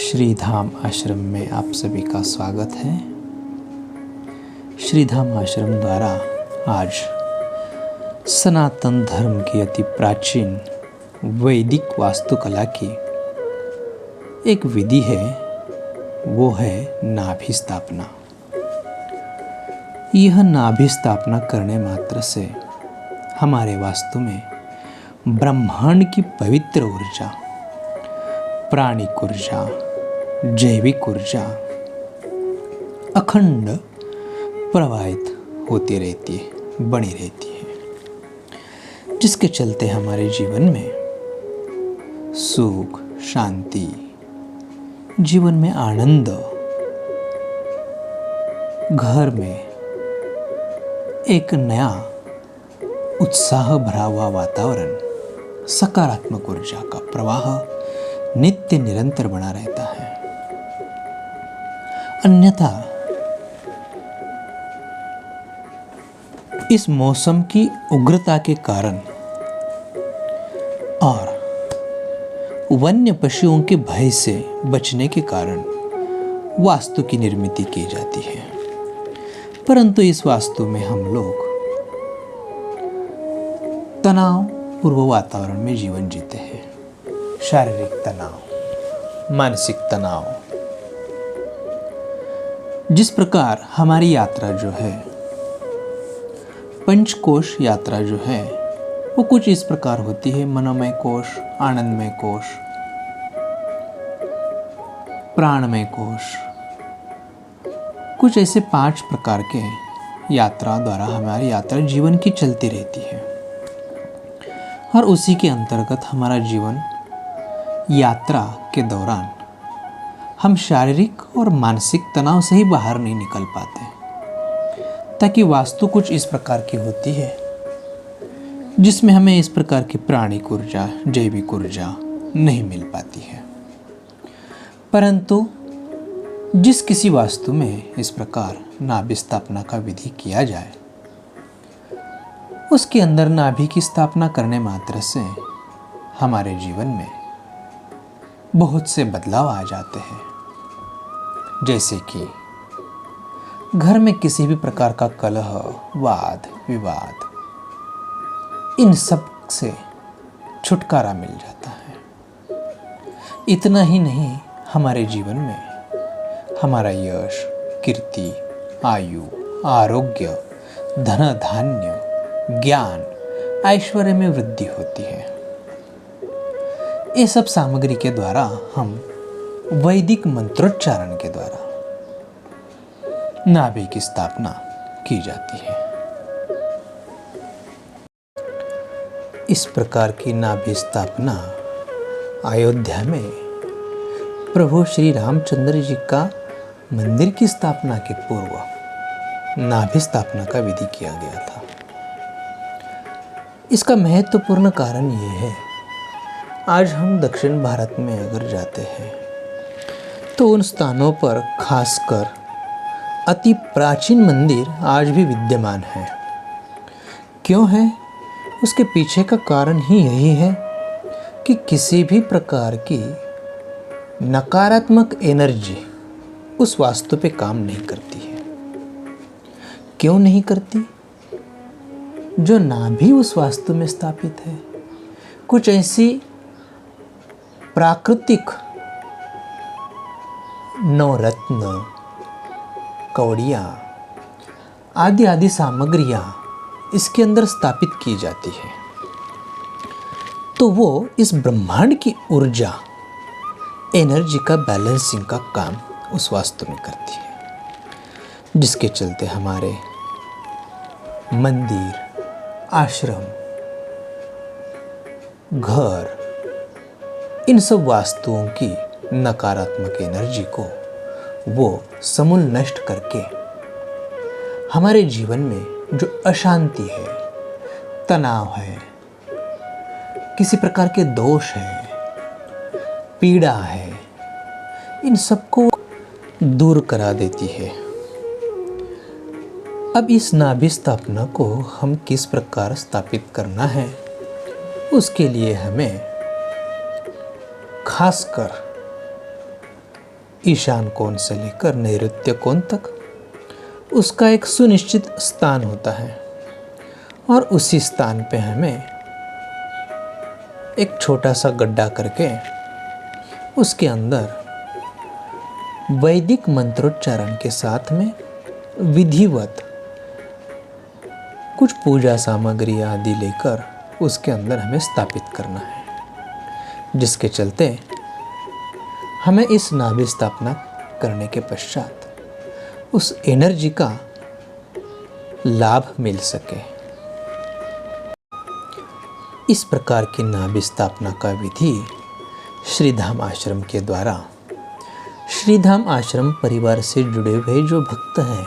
श्रीधाम आश्रम में आप सभी का स्वागत है। श्रीधाम आश्रम द्वारा आज सनातन धर्म की अति प्राचीन वैदिक वास्तुकला की एक विधि है, वो है नाभि स्थापना। यह नाभि स्थापना करने मात्र से हमारे वास्तु में ब्रह्मांड की पवित्र ऊर्जा, प्राणिक ऊर्जा, जैविक ऊर्जा अखंड प्रवाहित होती रहती है, बनी रहती है, जिसके चलते हमारे जीवन में सुख, शांति, जीवन में आनंद, घर में एक नया उत्साह भरा हुआ वातावरण, सकारात्मक ऊर्जा का प्रवाह नित्य निरंतर बना रहता है। अन्यथा इस मौसम की उग्रता के कारण और वन्य पशुओं के भय से बचने के कारण वास्तु की निर्मित की जाती है, परंतु इस वास्तु में हम लोग तनाव पूर्व वातावरण में जीवन जीते हैं। शारीरिक तनाव, मानसिक तनाव, जिस प्रकार हमारी यात्रा जो है, पंचकोश यात्रा जो है, वो कुछ इस प्रकार होती है। मनोमय कोश, आनंदमय कोश, प्राणमय कोश, कुछ ऐसे 5 प्रकार के यात्रा द्वारा हमारी यात्रा जीवन की चलती रहती है और उसी के अंतर्गत हमारा जीवन यात्रा के दौरान हम शारीरिक और मानसिक तनाव से ही बाहर नहीं निकल पाते, ताकि वास्तु कुछ इस प्रकार की होती है जिसमें हमें इस प्रकार की प्राणिक ऊर्जा, जैविक ऊर्जा नहीं मिल पाती है। परंतु जिस किसी वास्तु में इस प्रकार नाभि स्थापना का विधि किया जाए, उसके अंदर नाभि की स्थापना करने मात्र से हमारे जीवन में बहुत से बदलाव आ जाते हैं। जैसे कि घर में किसी भी प्रकार का कलह, वाद विवाद, इन सब से छुटकारा मिल जाता है। इतना ही नहीं, हमारे जीवन में हमारा यश, कीर्ति, आयु, आरोग्य, धन धान्य, ज्ञान, ऐश्वर्य में वृद्धि होती है। ये सब सामग्री के द्वारा हम वैदिक मंत्रोच्चारण के द्वारा नाभि की स्थापना की जाती है। इस प्रकार की नाभि स्थापना अयोध्या में प्रभु श्री रामचंद्र जी का मंदिर की स्थापना के पूर्व नाभि स्थापना का विधि किया गया था। इसका महत्वपूर्ण कारण ये है, आज हम दक्षिण भारत में अगर जाते हैं तो उन स्थानों पर खासकर अति प्राचीन मंदिर आज भी विद्यमान हैं। क्यों है? उसके पीछे का कारण ही यही है कि किसी भी प्रकार की नकारात्मक एनर्जी उस वास्तु पे काम नहीं करती है। क्यों नहीं करती? जो नाभि उस वास्तु में स्थापित है, कुछ ऐसी प्राकृतिक नवरत्न, कौड़ियाँ आदि आदि सामग्रियाँ इसके अंदर स्थापित की जाती है, तो वो इस ब्रह्मांड की ऊर्जा, एनर्जी का बैलेंसिंग का काम उस वास्तु में करती है, जिसके चलते हमारे मंदिर, आश्रम, घर, इन सब वास्तुओं की नकारात्मक एनर्जी को वो समूल नष्ट करके हमारे जीवन में जो अशांति है, तनाव है, किसी प्रकार के दोष है, पीड़ा है, इन सबको दूर करा देती है। अब इस नाभि स्थापना को हम किस प्रकार स्थापित करना है, उसके लिए हमें खासकर ईशान कोण से लेकर नैऋत्य कोण तक उसका एक सुनिश्चित स्थान होता है और उसी स्थान पे हमें एक छोटा सा गड्ढा करके उसके अंदर वैदिक मंत्रोच्चारण के साथ में विधिवत कुछ पूजा सामग्री आदि लेकर उसके अंदर हमें स्थापित करना है, जिसके चलते हमें इस नाभि स्थापना करने के पश्चात उस एनर्जी का लाभ मिल सके। इस प्रकार की नाभि स्थापना का विधि श्रीधाम आश्रम के द्वारा श्रीधाम आश्रम परिवार से जुड़े हुए जो भक्त हैं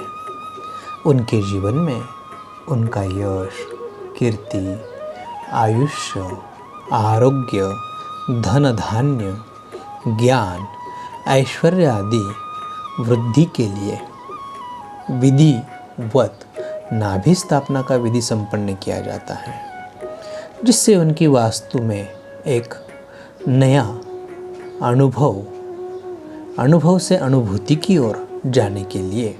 उनके जीवन में उनका यश, कीर्ति, आयुष्य, आरोग्य, धन धान्य, ज्ञान, ऐश्वर्य आदि वृद्धि के लिए विधिवत नाभि स्थापना का विधि संपन्न किया जाता है, जिससे उनकी वास्तु में एक नया अनुभव से अनुभूति की ओर जाने के लिए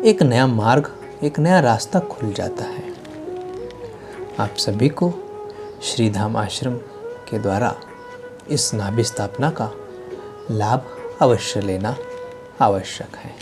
एक नया मार्ग, एक नया रास्ता खुल जाता है। आप सभी को श्रीधाम आश्रम के द्वारा इस नाभि स्थापना का लाभ अवश्य लेना आवश्यक है।